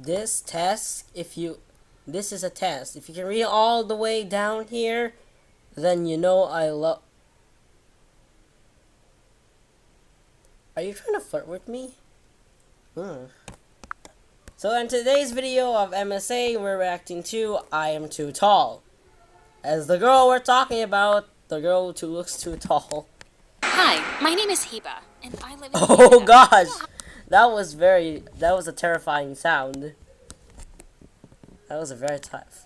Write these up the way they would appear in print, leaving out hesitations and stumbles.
This test, this is a test. If you can read all the way down here, then you know I love. Are you trying to flirt with me? So in today's video of MSA, we're reacting to I Am Too Tall. As the girl we're talking about, the girl who looks too tall. Hi, my name is Heba, and I live in Oh Canada. gosh! That was a terrifying sound. That was a very tough.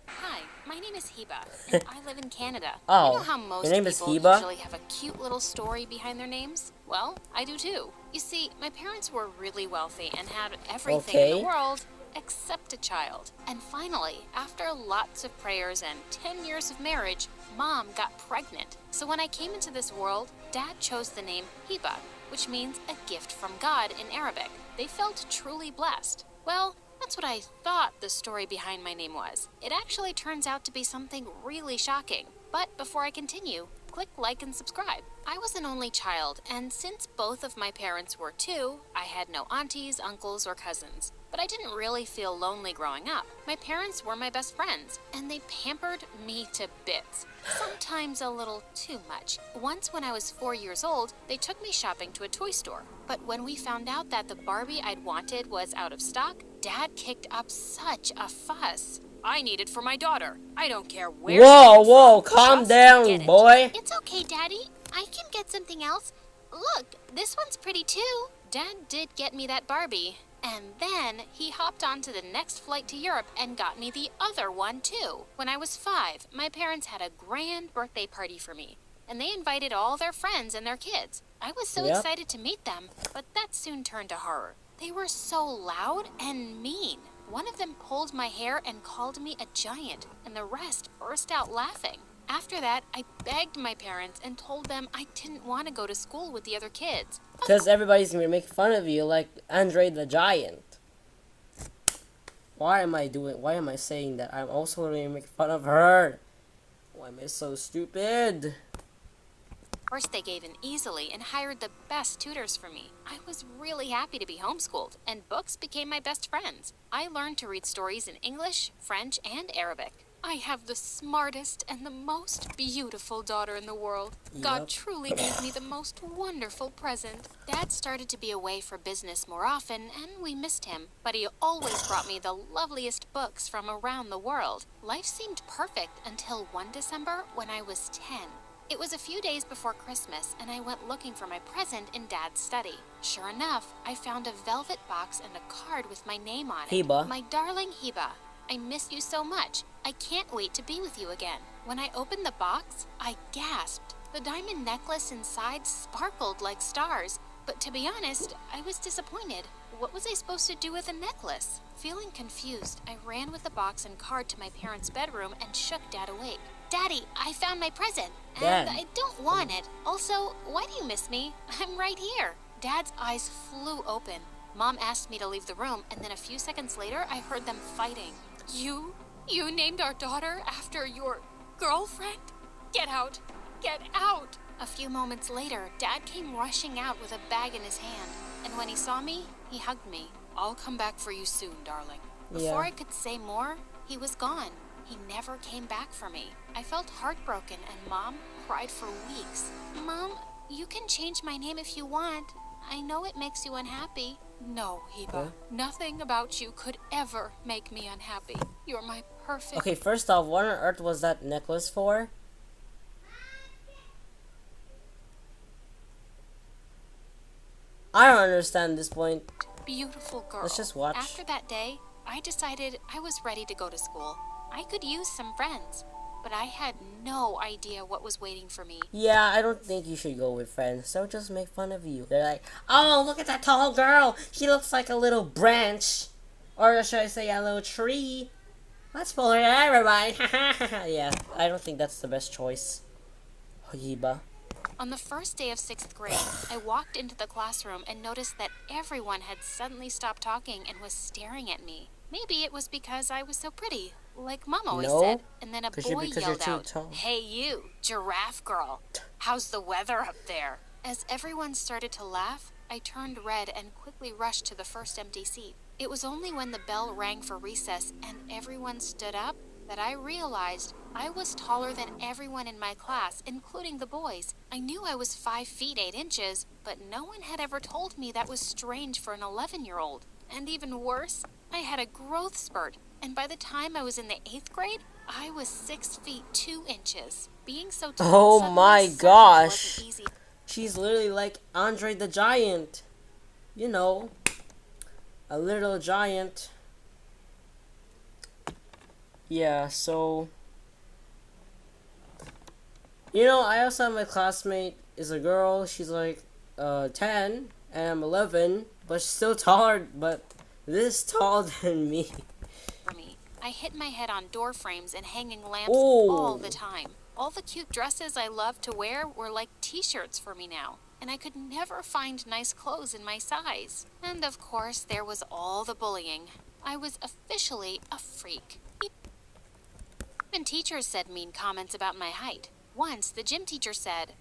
Hi, my name is Heba, and I live in Canada. Oh, you know how most your name is people Heba? usually have a cute little story behind their names? Well, I do too. You see, my parents were really wealthy and had everything in Okay. the world except a child. And finally, after lots of prayers and 10 years of marriage, Mom got pregnant. So when I came into this world, Dad chose the name Heba, which means a gift from God in Arabic. They felt truly blessed. Well, that's what I thought the story behind my name was. It actually turns out to be something really shocking. But before I continue, click like and subscribe. I was an only child, and since both of my parents were too, I had no aunties, uncles, or cousins. But I didn't really feel lonely growing up. My parents were my best friends, and they pampered me to bits. Sometimes a little too much. Once when I was 4 years old, they took me shopping to a toy store. But when we found out that the Barbie I'd wanted was out of stock, Dad kicked up such a fuss. I need it for my daughter. I don't care where. Whoa, calm Just down, get it. boy. It's okay, Daddy. I can get something else. Look, this one's pretty too. Dad did get me that Barbie. And then he hopped on to the next flight to Europe and got me the other one too. When I was 5, my parents had a grand birthday party for me. And they invited all their friends and their kids. I was so Yep. excited to meet them, but that soon turned to horror. They were so loud and mean. One of them pulled my hair and called me a giant, and the rest burst out laughing. After that, I begged my parents and told them I didn't want to go to school with the other kids. Because everybody's gonna make fun of you like Andre the Giant. Why am I saying that? I'm also gonna make fun of her. Why am I so stupid? First, they gave in easily and hired the best tutors for me. I was really happy to be homeschooled, and books became my best friends. I learned to read stories in English, French, and Arabic. I have the smartest and the most beautiful daughter in the world. God Yep. truly gave me the most wonderful present. Dad started to be away for business more often, and we missed him. But he always brought me the loveliest books from around the world. Life seemed perfect until one December when I was 10. It was a few days before Christmas, and I went looking for my present in Dad's study. Sure enough, I found a velvet box and a card with my name on it. Heba. My darling Heba, I miss you so much. I can't wait to be with you again. When I opened the box, I gasped. The diamond necklace inside sparkled like stars. But to be honest, I was disappointed. What was I supposed to do with a necklace? Feeling confused, I ran with the box and card to my parents' bedroom and shook Dad awake. Daddy, I found my present, and Dad. I don't want it. Also, why do you miss me? I'm right here. Dad's eyes flew open. Mom asked me to leave the room, and then a few seconds later, I heard them fighting. You named our daughter after your girlfriend? Get out! Get out! A few moments later, Dad came rushing out with a bag in his hand, and when he saw me, he hugged me. I'll come back for you soon, darling. Before Yeah. I could say more, he was gone. He never came back for me. I felt heartbroken, and Mom cried for weeks. Mom, you can change my name if you want. I know it makes you unhappy. No, Heba. Huh? Nothing about you could ever make me unhappy. You're my perfect. Okay, first off, what on earth was that necklace for? I don't understand this point. Beautiful girl. Let's just watch. After that day, I decided I was ready to go to school. I could use some friends, but I had no idea what was waiting for me. Yeah, I don't think you should go with friends. They'll just make fun of you. They're like, oh, look at that tall girl. She looks like a little branch. Or should I say a little tree? Let's pull her to everybody. Yeah, I don't think that's the best choice. Heba. On the first day of 6th grade, I walked into the classroom and noticed that everyone had suddenly stopped talking and was staring at me. Maybe it was because I was so pretty, like Mom always No, said. And then a 'cause you're- boy because you're yelled too out, tall. "Hey you, giraffe girl, how's the weather up there?" As everyone started to laugh, I turned red and quickly rushed to the first empty seat. It was only when the bell rang for recess and everyone stood up that I realized I was taller than everyone in my class, including the boys. I knew I was 5 feet 8 inches, but no one had ever told me that was strange for an 11-year-old. And even worse, I had a growth spurt, and by the time I was in the 8th grade, I was 6 feet 2 inches. Being so tall Oh my certainly gosh. wasn't easy. She's literally like Andre the Giant. You know, a little giant. Yeah, so I also have my classmate is a girl. She's like 10 and I'm 11, but she's still taller, but this tall than me. For me, I hit my head on door frames and hanging lamps Oh. all the time. All the cute dresses I loved to wear were like t-shirts for me now, and I could never find nice clothes in my size. And of course, there was all the bullying. I was officially a freak. Even teachers said mean comments about my height. Once, the gym teacher said,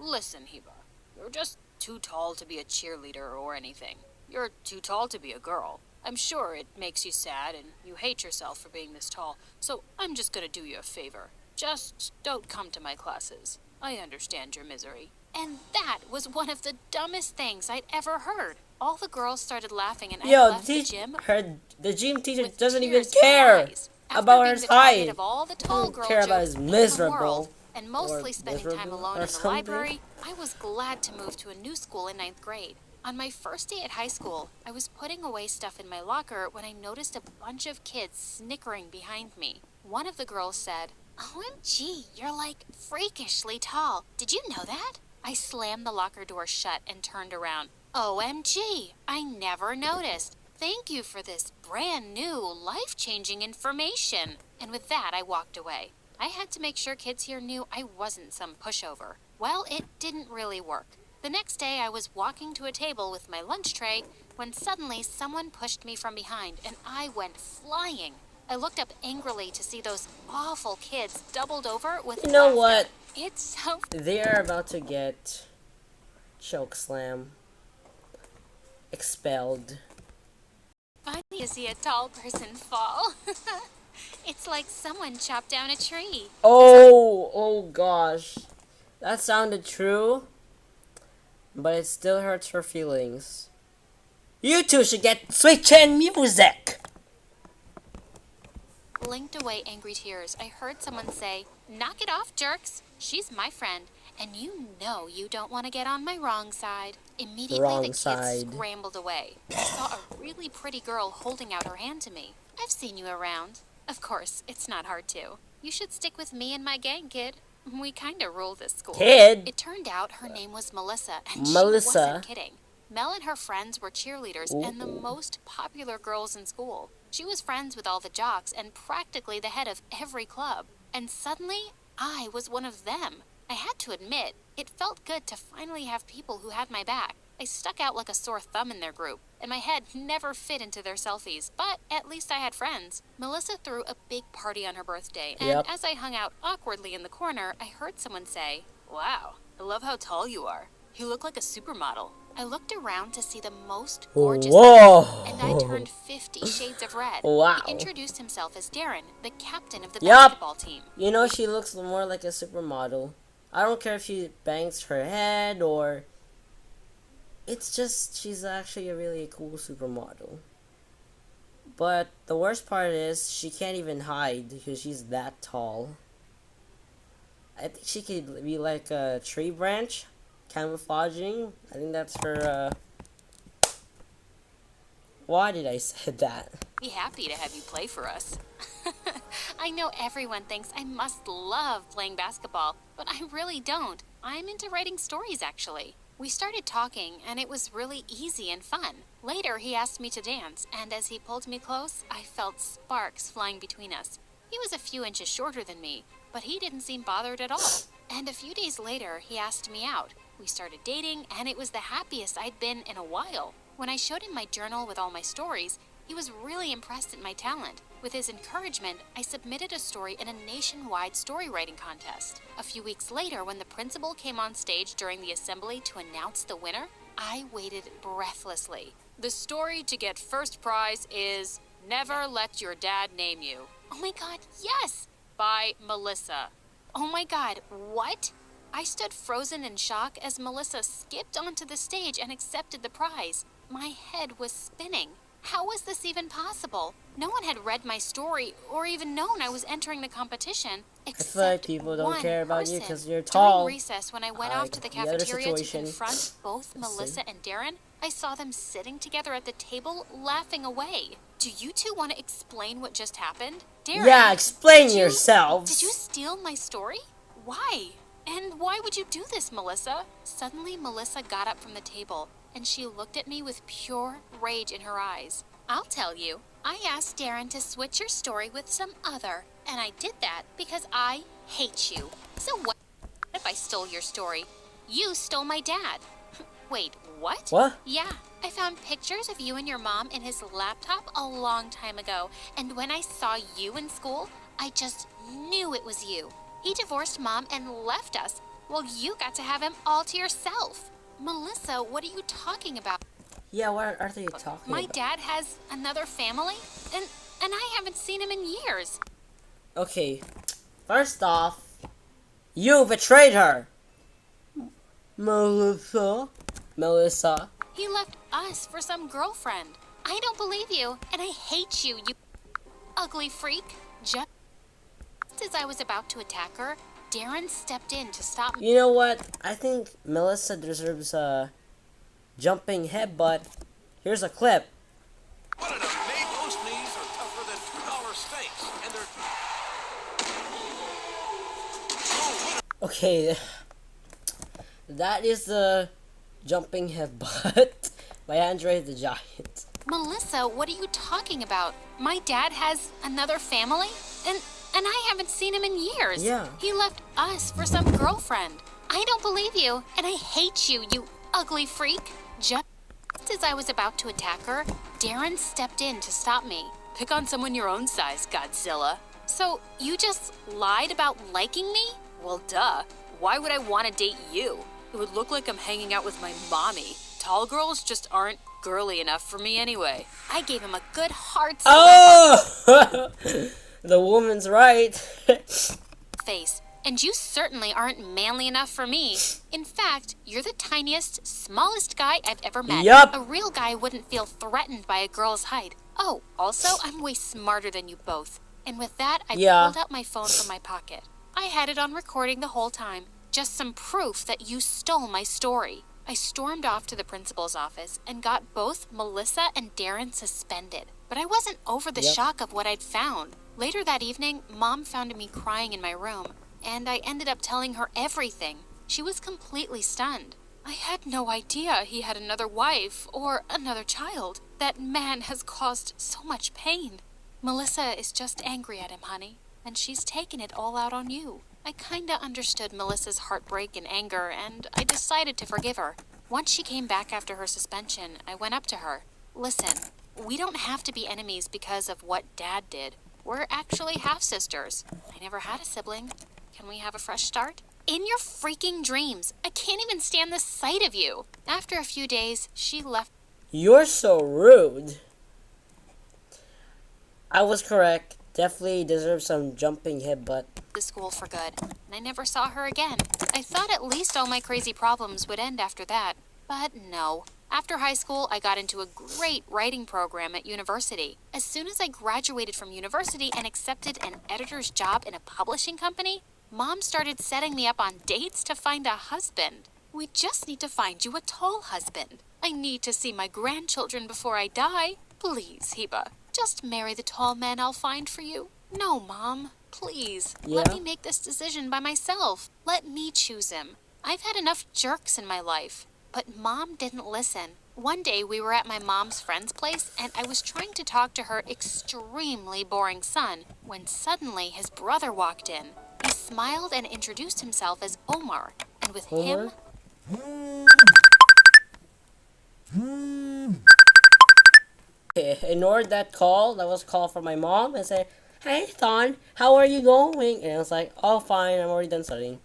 listen, Hiba, you're just too tall to be a cheerleader or anything. You're too tall to be a girl. I'm sure it makes you sad and you hate yourself for being this tall, so I'm just gonna do you a favor. Just don't come to my classes. I understand your misery. And that was one of the dumbest things I'd ever heard. All the girls started laughing and I left the gym the gym teacher with doesn't even tears in my care eyes. about After her being the target height. of all the tall Doesn't girl care about jokes his in the miserable world, and or mostly spending time miserable alone or in the something. library, I was glad to move to a new school in 9th grade. On my first day at high school, I was putting away stuff in my locker when I noticed a bunch of kids snickering behind me. One of the girls said, OMG, you're like freakishly tall. Did you know that? I slammed the locker door shut and turned around. OMG, I never noticed. Thank you for this brand new, life-changing information. And with that, I walked away. I had to make sure kids here knew I wasn't some pushover. Well, it didn't really work. The next day, I was walking to a table with my lunch tray when suddenly someone pushed me from behind and I went flying. I looked up angrily to see those awful kids doubled over with You know laughter. what? It's so They're about to get chokeslam expelled. funny to see a tall person fall. It's like someone chopped down a tree. Oh gosh. That sounded true, but it still hurts her feelings. You two should get Sweet Chin music! Blinked away angry tears, I heard someone say, knock it off, jerks. She's my friend, and you know you don't want to get on my wrong side. Immediately, Wrong the kids side. scrambled away. I saw a really pretty girl holding out her hand to me. I've seen you around. Of course, it's not hard to. You should stick with me and my gang, kid. We kinda rule this school. Kid? It turned out her name was Melissa, and Melissa. she wasn't kidding. Mel and her friends were cheerleaders and the Ooh. most popular girls in school. She was friends with all the jocks and practically the head of every club. And suddenly, I was one of them. I had to admit, it felt good to finally have people who had my back. I stuck out like a sore thumb in their group, and my head never fit into their selfies, but at least I had friends. Melissa threw a big party on her birthday, and Yep. as I hung out awkwardly in the corner, I heard someone say, wow, I love how tall you are. You look like a supermodel. I looked around to see the most gorgeous Whoa. man, and I turned 50 shades of red. Wow. He introduced himself as Darren, the captain of the Yup. basketball team. You know, she looks more like a supermodel. I don't care if she bangs her head or... It's just, she's actually a really cool supermodel. But the worst part is, she can't even hide because she's that tall. I think she could be like a tree branch, camouflaging. I think that's her, Why did I say that? Be happy to have you play for us. I know everyone thinks I must love playing basketball, but I really don't. I'm into writing stories, actually. We started talking, and it was really easy and fun. Later, he asked me to dance, and as he pulled me close, I felt sparks flying between us. He was a few inches shorter than me, but he didn't seem bothered at all. And a few days later, he asked me out. We started dating, and it was the happiest I'd been in a while. When I showed him my journal with all my stories, he was really impressed at my talent. With his encouragement, I submitted a story in a nationwide story writing contest. A few weeks later, when the principal came on stage during the assembly to announce the winner, I waited breathlessly. The story to get first prize is Never Let Your Dad Name You. Oh my god, yes! By Melissa. Oh my god, what? I stood frozen in shock as Melissa skipped onto the stage and accepted the prize. My head was spinning. How was this even possible? No one had read my story or even known I was entering the competition, I feel like except people don't one care about you person. because you're tall. During recess, when I went Like off to the the other cafeteria to situation. confront both Melissa and Darren, I saw them sitting together at the table, laughing away. Do you two want to explain what just happened? Darren, Yeah, explain did you yourselves. steal my story? Why? And why would you do this, Melissa? Suddenly, Melissa got up from the table, and she looked at me with pure rage in her eyes. I'll tell you. I asked Darren to switch your story with some other, and I did that because I hate you. So what if I stole your story? You stole my dad. Wait, what? What? Yeah, I found pictures of you and your mom in his laptop a long time ago, and when I saw you in school, I just knew it was you. He divorced mom and left us. Well, you got to have him all to yourself. Melissa, what are you talking about? Yeah, what are they talking My about? dad has another family, and I haven't seen him in years. Okay, first off, you betrayed her. Melissa. He left us for some girlfriend. I don't believe you, and I hate you, you ugly freak. Just as I was about to attack her, Darren stepped in to stop me. You know what? I think Melissa deserves a jumping headbutt. Here's a clip. What it up? Those knees are tougher than $2 steaks, and they're... Okay, that is the jumping headbutt by Andre the Giant. Melissa, what are you talking about? My dad has another family, and I haven't seen him in years. Yeah. He left us for some girlfriend. I don't believe you, and I hate you, you ugly freak. Just as I was about to attack her, Darren stepped in to stop me. Pick on someone your own size, Godzilla. So, you just lied about liking me? Well, duh. Why would I want to date you? It would look like I'm hanging out with my mommy. Tall girls just aren't girly enough for me anyway. I gave him a good hard Oh! The woman's right. face, and you certainly aren't manly enough for me. In fact, you're the tiniest, smallest guy I've ever met. Yup. A real guy wouldn't feel threatened by a girl's height. Oh, also, I'm way smarter than you both. And with that, I pulled out my phone from my pocket. I had it on recording the whole time. Just some proof that you stole my story. I stormed off to the principal's office and got both Melissa and Darren suspended. But I wasn't over the shock of what I'd found. Later that evening, Mom found me crying in my room, and I ended up telling her everything. She was completely stunned. I had no idea he had another wife or another child. That man has caused so much pain. Melissa is just angry at him, honey, and she's taken it all out on you. I kinda understood Melissa's heartbreak and anger, and I decided to forgive her. Once she came back after her suspension, I went up to her. Listen, we don't have to be enemies because of what Dad did. We're actually half-sisters. I never had a sibling. Can we have a fresh start? In your freaking dreams. I can't even stand the sight of you. After a few days, she left. You're so rude. I was correct. Definitely deserves some jumping headbutt. The school for good, and I never saw her again. I thought at least all my crazy problems would end after that, but no. After high school, I got into a great writing program at university. As soon as I graduated from university and accepted an editor's job in a publishing company, Mom started setting me up on dates to find a husband. We just need to find you a tall husband. I need to see my grandchildren before I die. Please, Heba, just marry the tall man I'll find for you. No, Mom. Please, let me make this decision by myself. Let me choose him. I've had enough jerks in my life. But Mom didn't listen. One day we were at my mom's friend's place, and I was trying to talk to her extremely boring son when suddenly his brother walked in. He smiled and introduced himself as Omar, and with him... Okay, ignored that call. That was a call from my mom and say, "Hey, Thon, how are you going?" And I was like, "Oh, fine. I'm already done studying."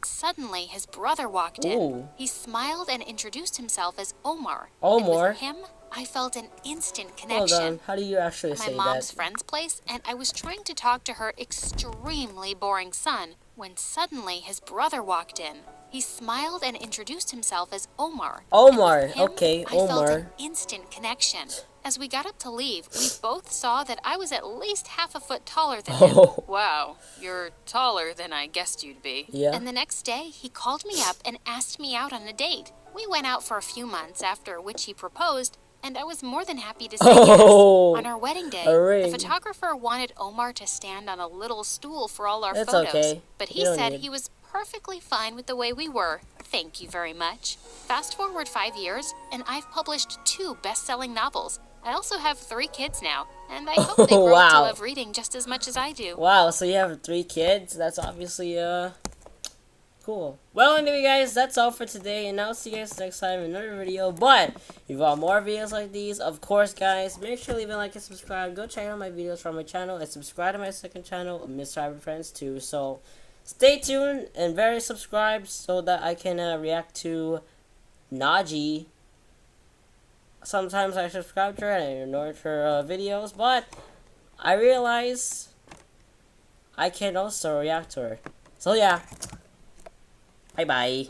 Suddenly, his brother walked in. Ooh. He smiled and introduced himself as Omar. Omar? And with him, I felt an instant Hold connection. on. How do you actually My say mom's that? friend's place, and I was trying to talk to her extremely boring son when suddenly his brother walked in. He smiled and introduced himself as Omar. Omar. And with him, Okay, I felt an Omar. instant connection. As we got up to leave, we both saw that I was at least half a foot taller than him. Oh. Wow, you're taller than I guessed you'd be. Yeah. And the next day, he called me up and asked me out on a date. We went out for a few months, after which he proposed, and I was more than happy to say Oh, yes. On our wedding day, a ring. the photographer wanted Omar to stand on a little stool for all our It's photos. okay. But You he don't said need it. he was perfectly fine with the way we were. Thank you very much. Fast forward 5 years, and I've published 2 best-selling novels. I also have 3 kids now, and I hope they grow up to Wow. love reading just as much as I do. Wow, so you have 3 kids? That's obviously, cool. Well, anyway, guys, that's all for today, and I'll see you guys next time in another video. But if you want more videos like these, of course, guys, make sure to leave a like and subscribe. Go check out my videos from my channel, and subscribe to my second channel, Mr. Cyber Friends, too. So, stay tuned and very subscribed so that I can react to Naji. Sometimes I subscribe to her and I ignore her videos, but I realize I can also react to her. So, yeah. Bye-bye.